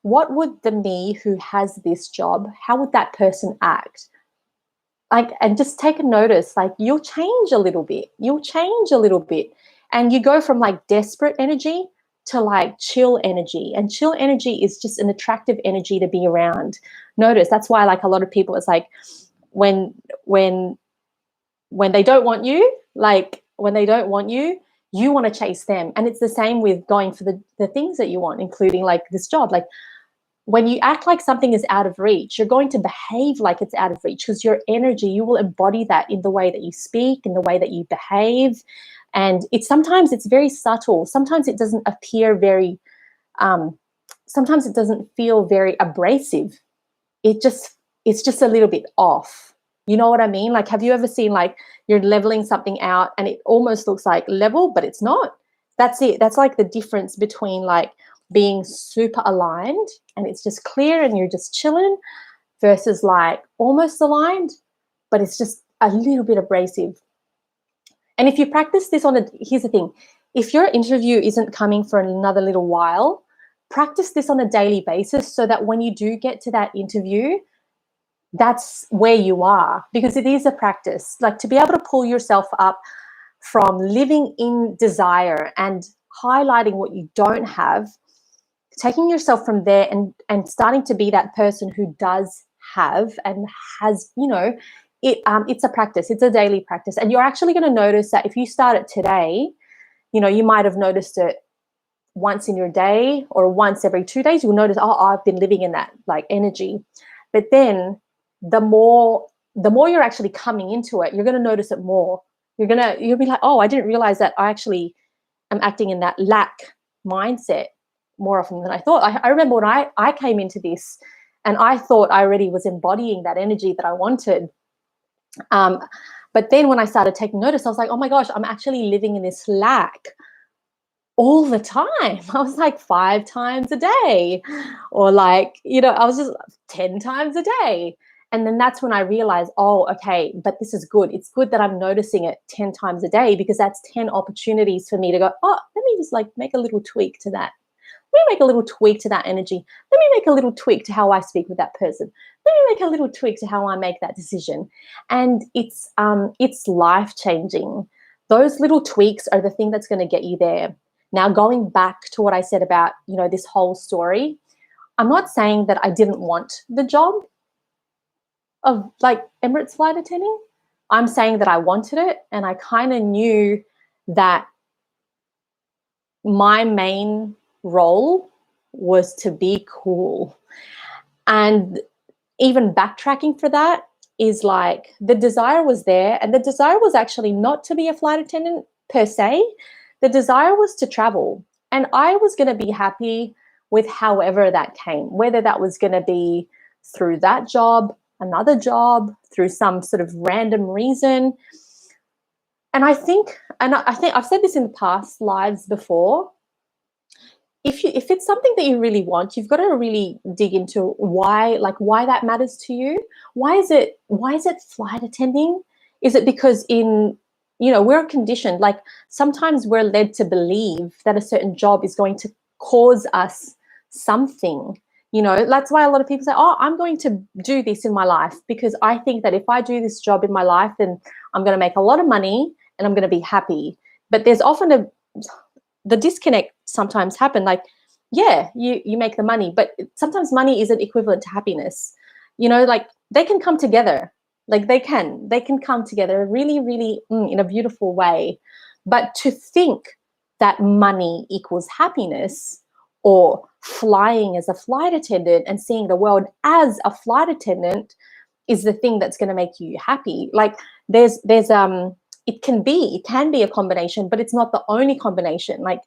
what would the me who has this job, how would that person act? Like, and just take a notice, like you'll change a little bit. And you go from like desperate energy to like chill energy. And chill energy is just an attractive energy to be around. Notice that's why, like, a lot of people, it's like when they don't want you, you want to chase them. And it's the same with going for the things that you want, including like this job. Like, when you act like something is out of reach, you're going to behave like it's out of reach, because your energy, you will embody that in the way that you speak, in the way that you behave. And sometimes it's very subtle. Sometimes it doesn't appear very, sometimes it doesn't feel very abrasive. It's just a little bit off. You know what I mean? Like, have you ever seen, like, you're leveling something out and it almost looks like level, but it's not? That's it. That's like the difference between like being super aligned and it's just clear and you're just chilling, versus like almost aligned, but it's just a little bit abrasive. And if you practice this here's the thing, if your interview isn't coming for another little while, practice this on a daily basis so that when you do get to that interview, that's where you are, because it is a practice. Like, to be able to pull yourself up from living in desire and highlighting what you don't have, taking yourself from there and starting to be that person who does have and has, it's a practice. It's a daily practice. And you're actually going to notice that if you start it today, you might have noticed it once in your day or once every 2 days. You'll notice, oh, I've been living in that like energy. But then the more you're actually coming into it, you're going to notice it more. You'll be like, oh, I didn't realize that I actually am acting in that lack mindset more often than I thought. I remember when I came into this and I thought I already was embodying that energy that I wanted. But then when I started taking notice, I was like, oh my gosh, I'm actually living in this lack all the time. I was like 5 times a day, or like, I was just 10 times a day. And then that's when I realized, oh, okay, but this is good. It's good that I'm noticing it 10 times a day, because that's 10 opportunities for me to go, oh, let me just like make a little tweak to that. Let me make a little tweak to that energy. Let me make a little tweak to how I speak with that person. Let me make a little tweak to how I make that decision. And it's life-changing. Those little tweaks are the thing that's going to get you there. Now, going back to what I said about, this whole story, I'm not saying that I didn't want the job of like Emirates flight attending. I'm saying that I wanted it, and I kind of knew that my main role was to be cool. And even backtracking for that is like, the desire was there, and the desire was actually not to be a flight attendant per se. The desire was to travel, and I was going to be happy with however that came, whether that was going to be through that job, another job, through some sort of random reason. And I think I've said this in the past lives before, if it's something that you really want, you've got to really dig into why that matters to you. Why is it flight attending? Is it because we're conditioned, like sometimes we're led to believe that a certain job is going to cause us something. That's why a lot of people say, oh, I'm going to do this in my life because I think that if I do this job in my life, then I'm going to make a lot of money and I'm going to be happy. But there's often the disconnect sometimes happen. Like, yeah, you make the money, but sometimes money isn't equivalent to happiness. Like they can come together. Like they can come together really, really in a beautiful way. But to think that money equals happiness, or flying as a flight attendant and seeing the world as a flight attendant is the thing that's going to make you happy. Like it can be a combination, but it's not the only combination. Like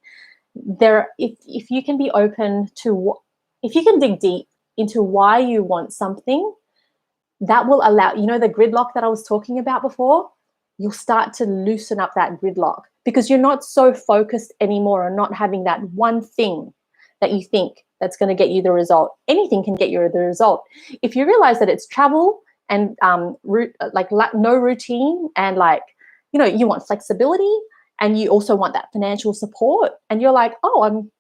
if you can be open to, if you can dig deep into why you want something, that will allow, the gridlock that I was talking about before, you'll start to loosen up that gridlock, because you're not so focused anymore on not having that one thing that you think that's going to get you the result. Anything can get you the result. If you realize that it's travel and no routine, and you want flexibility, and you also want that financial support, and you're like, oh, I'm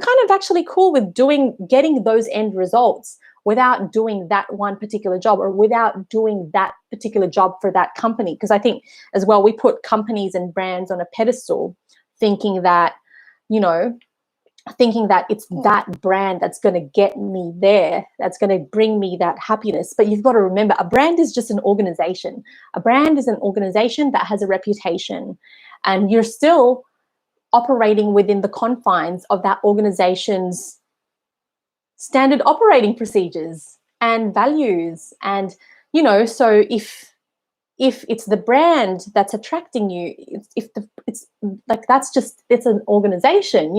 kind of actually cool with getting those end results without doing that one particular job, or without doing that particular job for that company. Because I think as well, we put companies and brands on a pedestal, thinking that it's that brand that's going to get me there, that's going to bring me that happiness. But you've got to remember, a brand is just an organization. A brand is an organization that has a reputation, and you're still operating within the confines of that organization's standard operating procedures and values. And so if it's the brand that's attracting you, it's an organization,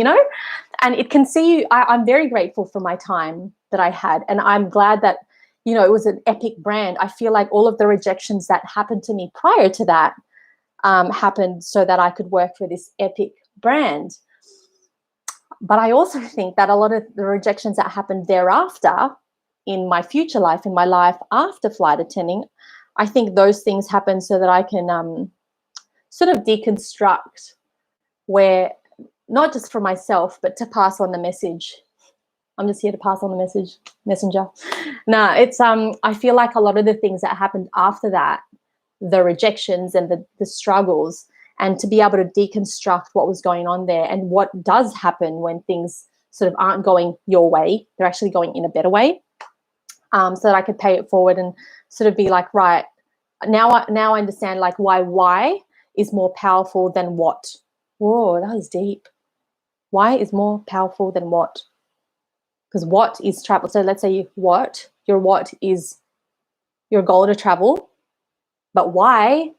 and it can see you. I'm very grateful for my time that I had, and I'm glad that it was an epic brand. I feel like all of the rejections that happened to me prior to that happened so that I could work for this epic brand. But I also think that a lot of the rejections that happened thereafter in my future life, in my life after flight attending, I think those things happen so that I can sort of deconstruct where, not just for myself, but to pass on the message. I'm just here to pass on the messenger. No, it's I feel like a lot of the things that happened after that, the rejections and the struggles, and to be able to deconstruct what was going on there and what does happen when things sort of aren't going your way, they're actually going in a better way, so that I could pay it forward and sort of be like, right, now I understand like why is more powerful than what. Whoa, that was deep. Why is more powerful than what? Because what is travel? So let's say your what is your goal to travel, but why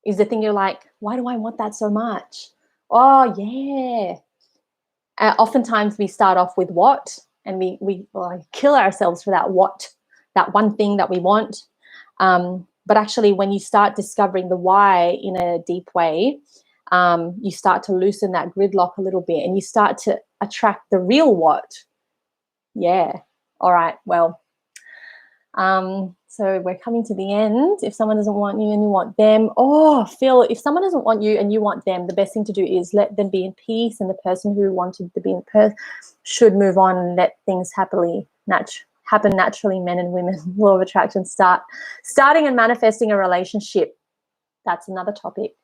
is the thing you're like, why do I want that so much? Oh yeah. Oftentimes we start off with what, and we kill ourselves for that what, that one thing that we want. But actually, when you start discovering the why in a deep way, you start to loosen that gridlock a little bit, and you start to attract the real what. Yeah. All right. Well, so we're coming to the end. If someone doesn't want you and you want them, Phil, if someone doesn't want you and you want them, the best thing to do is let them be in peace, and the person who wanted to be in peace should move on and let things happen naturally. Men and women, law of attraction, starting and manifesting a relationship. That's another topic.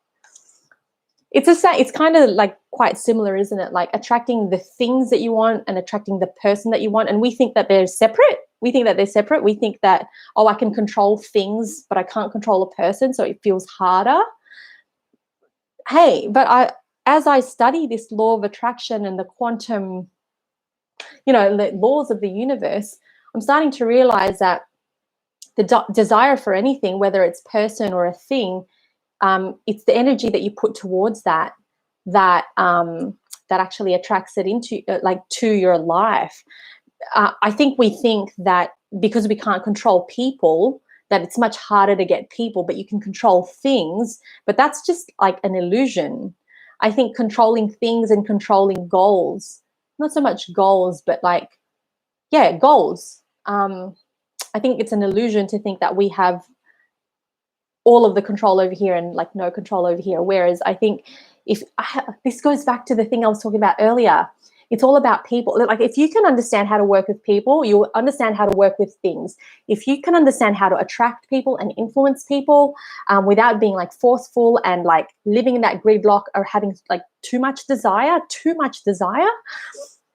It's kind of like quite similar, isn't it? Like attracting the things that you want and attracting the person that you want. And we think that they're separate. We think that, I can control things, but I can't control a person, so it feels harder. Hey, but as I study this law of attraction and the quantum, the laws of the universe, I'm starting to realize that the desire for anything, whether it's person or a thing, it's the energy that you put towards that actually attracts it into to your life. I think we think that because we can't control people, that it's much harder to get people, but you can control things. But that's just like an illusion. I think controlling things and controlling goals, not so much goals, but goals. I think it's an illusion to think that we have all of the control over here and like no control over here. Whereas I think this goes back to the thing I was talking about earlier. It's all about people. Like if you can understand how to work with people, you'll understand how to work with things. If you can understand how to attract people and influence people without being like forceful and like living in that gridlock or having like too much desire.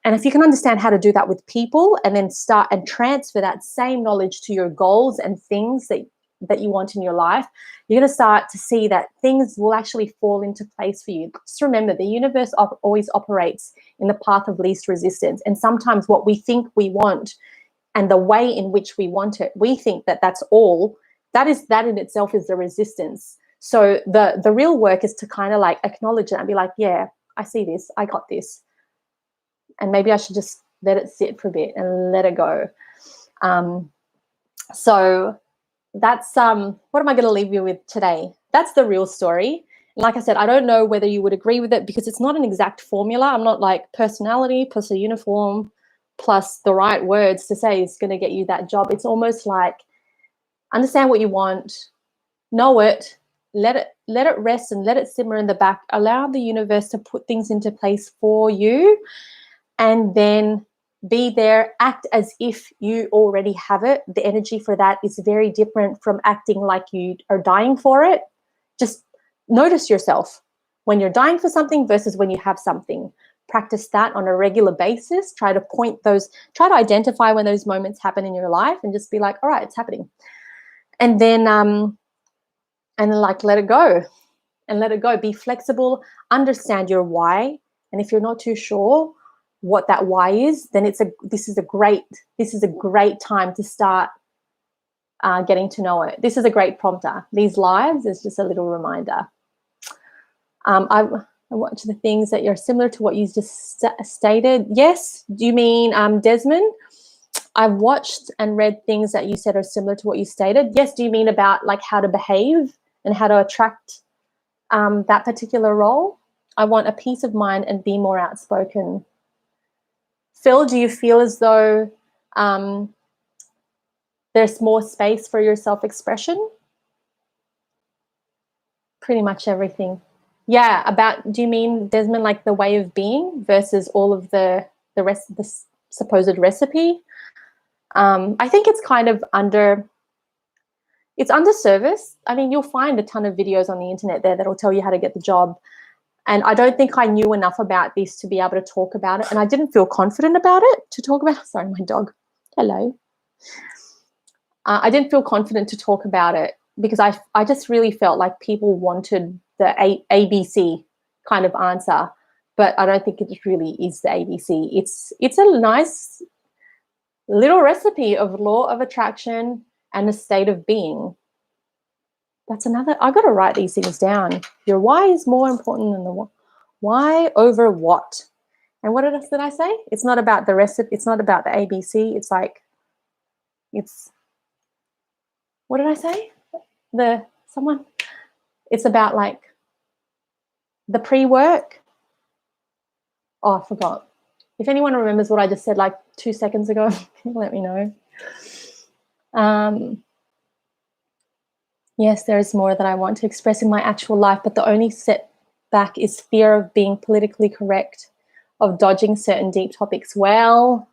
And if you can understand how to do that with people and then start and transfer that same knowledge to your goals and things that you want in your life, you're going to start to see that things will actually fall into place for you. Just remember, the universe always operates in the path of least resistance. And sometimes what we think we want and the way in which we want it, we think that that's all. That in itself is the resistance. So the real work is to kind of like acknowledge it and be like, yeah, I see this, I got this. And maybe I should just let it sit for a bit and let it go. So that's what am I going to leave you with today? That's the real story. Like I said, I don't know whether you would agree with it because it's not an exact formula. I'm not like personality plus a uniform plus the right words to say is going to get you that job. It's almost like understand what you want, know it, let it rest and let it simmer in the back. Allow the universe to put things into place for you, and then be there, act as if you already have it. The energy for that is very different from acting like you are dying for it. Just notice yourself when you're dying for something versus when you have something. Practice that on a regular basis. Try to identify when those moments happen in your life and just be like, all right, it's happening. And then like let it go and let it go. Be flexible, understand your why. And if you're not too sure what that why is, then this is a great time to start getting to know it. This is a great prompter. These lives is just a little reminder. I watch the things that you're similar to what you just stated. Yes, do you mean Desmond? I've watched and read things that you said are similar to what you stated. Yes, do you mean about like how to behave and how to attract that particular role? I want a peace of mind and be more outspoken. Phil, do you feel as though there's more space for your self-expression. Pretty much everything. Yeah, about, do you mean, Desmond, like the way of being versus all of the rest of the supposed recipe? I think it's kind of it's under service. I mean, you'll find a ton of videos on the internet there that'll tell you how to get the job. And I don't think I knew enough about this to be able to talk about it. And I didn't feel confident about it to talk about it. Sorry, my dog. Hello. I didn't feel confident to talk about it because I just really felt like people wanted the ABC kind of answer. But I don't think it really is the ABC. It's a nice little recipe of law of attraction and a state of being. That's another, I got to write these things down. Your why is more important than the what. Why over what? And what did I say? It's not about the recipe. It's not about the ABC. It's like, what did I say? It's about like the pre-work. Oh, I forgot. If anyone remembers what I just said like 2 seconds ago, let me know. Yes, there is more that I want to express in my actual life, but the only setback is fear of being politically correct, of dodging certain deep topics. Well,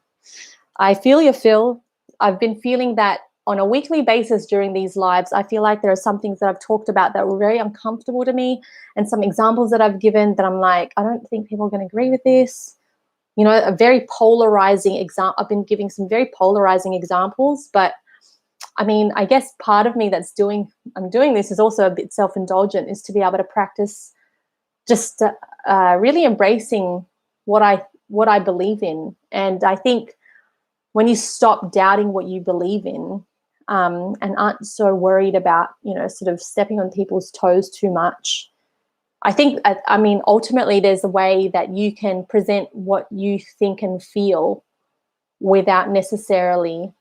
I feel you, Phil. I've been feeling that on a weekly basis during these lives. I feel like there are some things that I've talked about that were very uncomfortable to me, and some examples that I've given that I'm like, I don't think people are going to agree with this. You know, a very polarizing example. I've been giving some very polarizing examples, but I mean, I guess part of me I'm doing this is also a bit self-indulgent, is to be able to practice just really embracing what I believe in. And I think when you stop doubting what you believe in, and aren't so worried about, sort of stepping on people's toes too much, I think, I mean, ultimately there's a way that you can present what you think and feel without necessarily,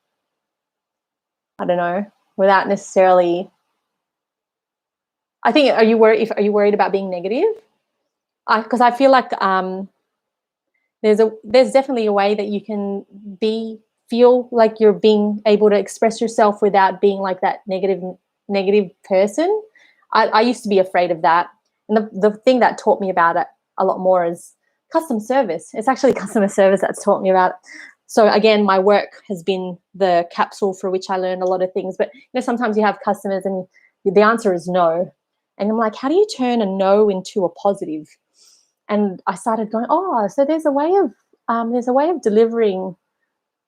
I think, are you worried about being negative? Because I feel like there's definitely a way that you can feel like you're being able to express yourself without being like that negative person. I used to be afraid of that. And the thing that taught me about it a lot more is customer service. It's actually customer service that's taught me about it. So again, my work has been the capsule for which I learned a lot of things. But sometimes you have customers and the answer is no. And I'm like, how do you turn a no into a positive? And I started going, so there's a way of delivering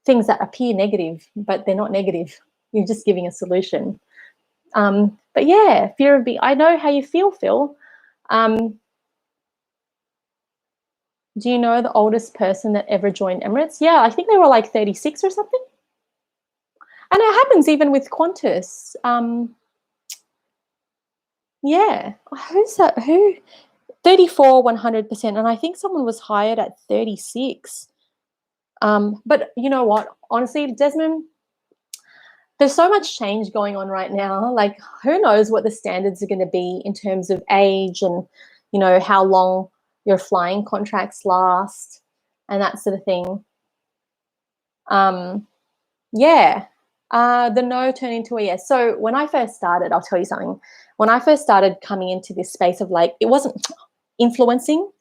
things that appear negative, but they're not negative. You're just giving a solution. But yeah, fear of being, I know how you feel, Phil. Do you know the oldest person that ever joined Emirates? Yeah, I think they were like 36 or something. And it happens even with Qantas. Yeah, who's that? 34, 100%. And I think someone was hired at 36. But you know what? Honestly, Desmond, there's so much change going on right now. Like, who knows what the standards are going to be in terms of age and, how long your flying contracts last and that sort of thing. Yeah. The no turned into a yes. So when I first started, I'll tell you something. When I first started coming into this space of like, it wasn't influencing.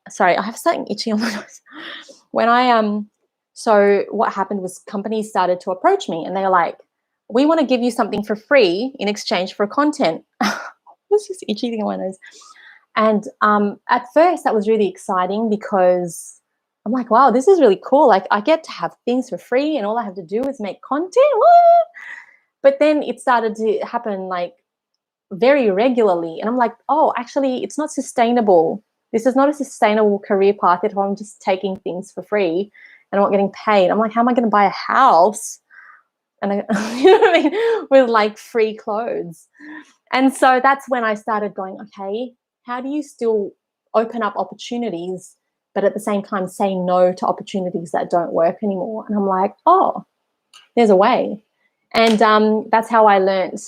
Sorry, I have something itchy on my nose. So what happened was companies started to approach me and they were like, we want to give you something for free in exchange for content. It's just itchy thing on my nose. And at first that was really exciting because I'm like, wow, this is really cool. Like, I get to have things for free and all I have to do is make content. Woo! But then it started to happen like very regularly. And I'm like, oh, actually, it's not sustainable. This is not a sustainable career path if I'm just taking things for free and I'm not getting paid. I'm like, how am I going to buy a house? And you know what I mean? With like free clothes. And so that's when I started going, okay, how do you still open up opportunities, but at the same time say no to opportunities that don't work anymore? And I'm like, oh, there's a way. And that's how I learned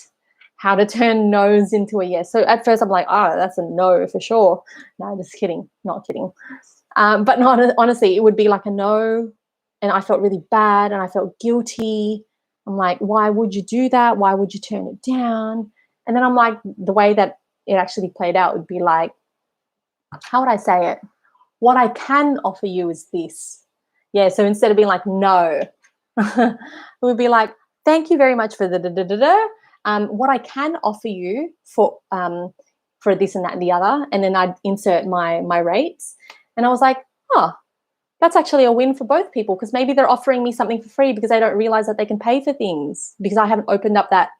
how to turn no's into a yes. So at first I'm like, oh, that's a no for sure. No, just kidding, not kidding. But not honestly, it would be like a no, and I felt really bad and I felt guilty. I'm like, why would you do that? Why would you turn it down? And then I'm like, the way that it actually played out would be like, how would I say it? What I can offer you is this. Yeah, so instead of being like, no, it would be like, thank you very much for the da-da-da-da. What I can offer you for this and that and the other. And then I'd insert my rates. And I was like, oh, that's actually a win for both people, because maybe they're offering me something for free because they don't realize that they can pay for things because I haven't opened up that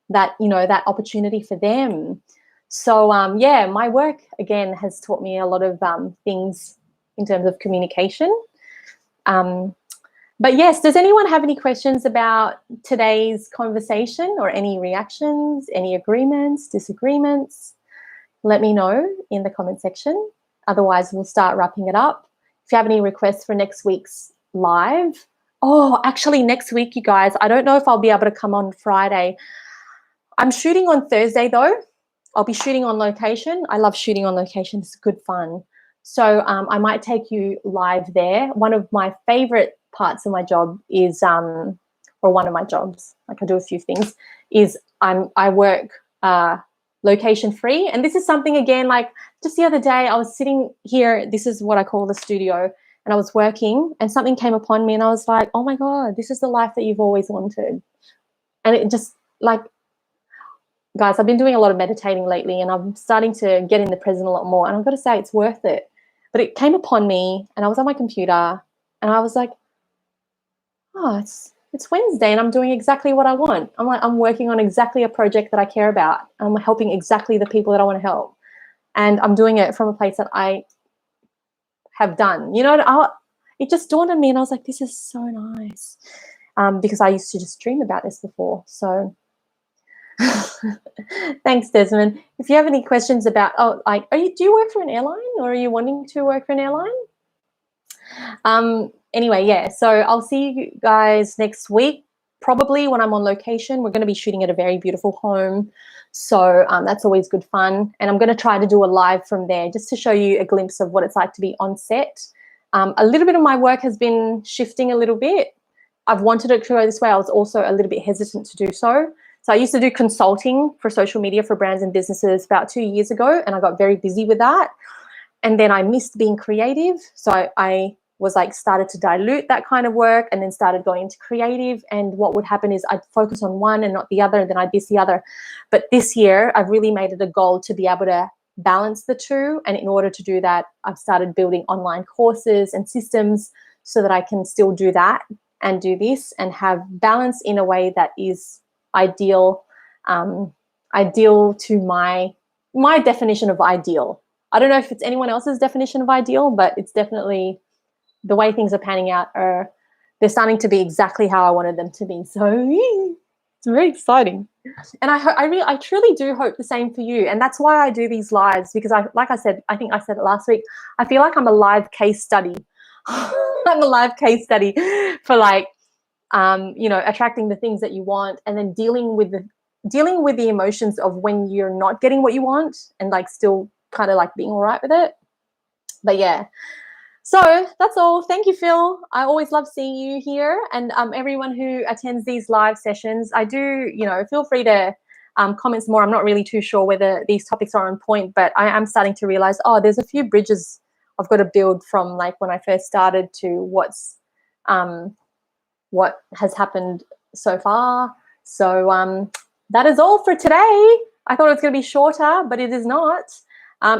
that opportunity for them. So yeah, my work again has taught me a lot of things in terms of communication. But yes, does anyone have any questions about today's conversation, or any reactions, any agreements, disagreements? Let me know in the comment section. Otherwise, we'll start wrapping it up. If you have any requests for next week's live, oh, actually next week, you guys, I don't know if I'll be able to come on Friday. I'm shooting on Thursday though. I'll be shooting on location. I love shooting on location. It's good fun. So I might take you live there. One of my favorite parts of my job is, or one of my jobs, like I do a few things, is I work location free. And this is something, again, like just the other day I was sitting here, this is what I call the studio, and I was working and something came upon me and I was like, oh my God, this is the life that you've always wanted. And it just, like, guys, I've been doing a lot of meditating lately and I'm starting to get in the present a lot more. And I've got to say, it's worth it. But it came upon me and I was on my computer and I was like, oh, it's Wednesday and I'm doing exactly what I want. I'm working on exactly a project that I care about. I'm helping exactly the people that I want to help. And I'm doing it from a place that I have done. It just dawned on me and I was like, this is so nice. Because I used to just dream about this before. So thanks, Desmond. If you have any questions about, do you work for an airline, or are you wanting to work for an airline? Anyway, yeah, so I'll see you guys next week, probably when I'm on location. We're going to be shooting at a very beautiful home. So that's always good fun. And I'm going to try to do a live from there just to show you a glimpse of what it's like to be on set. A little bit of my work has been shifting a little bit. I've wanted it to go this way. I was also a little bit hesitant to do so. So I used to do consulting for social media for brands and businesses about 2 years ago, and I got very busy with that. And then I missed being creative. So I was like, started to dilute that kind of work and then started going into creative. And what would happen is I'd focus on one and not the other, and then I'd miss the other. But this year, I've really made it a goal to be able to balance the two. And in order to do that, I've started building online courses and systems so that I can still do that and do this and have balance in a way that is ideal to my definition of ideal. I don't know if it's anyone else's definition of ideal, but it's definitely the way things are panning out. They're starting to be exactly how I wanted them to be. So it's very exciting. And I truly do hope the same for you. And that's why I do these lives, because I think I said it last week, I feel like I'm a live case study. I'm a live case study for attracting the things that you want, and then dealing with the emotions of when you're not getting what you want, and like still kind of like being all right with it. But yeah, so that's all. Thank you, Phil. I always love seeing you here, and everyone who attends these live sessions. I do, feel free to comment more. I'm not really too sure whether these topics are on point, but I am starting to realize, there's a few bridges I've got to build from like when I first started to what has happened so far. So that is all for today. I thought it was going to be shorter, but it is not.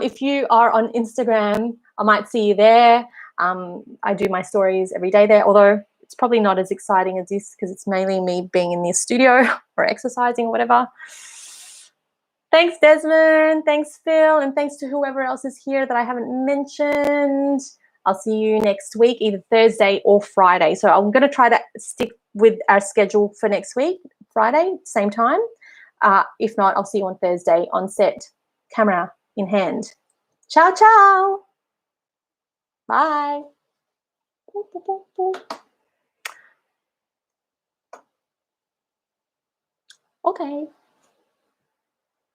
If you are on Instagram, I might see you there. I do my stories every day there, although it's probably not as exciting as this because it's mainly me being in the studio or exercising or whatever. Thanks, Desmond. Thanks, Phil. And thanks to whoever else is here that I haven't mentioned. I'll see you next week, either Thursday or Friday. So I'm going to try to stick with our schedule for next week, Friday, same time. If not, I'll see you on Thursday on set, camera in hand. Ciao, ciao. Bye. Okay.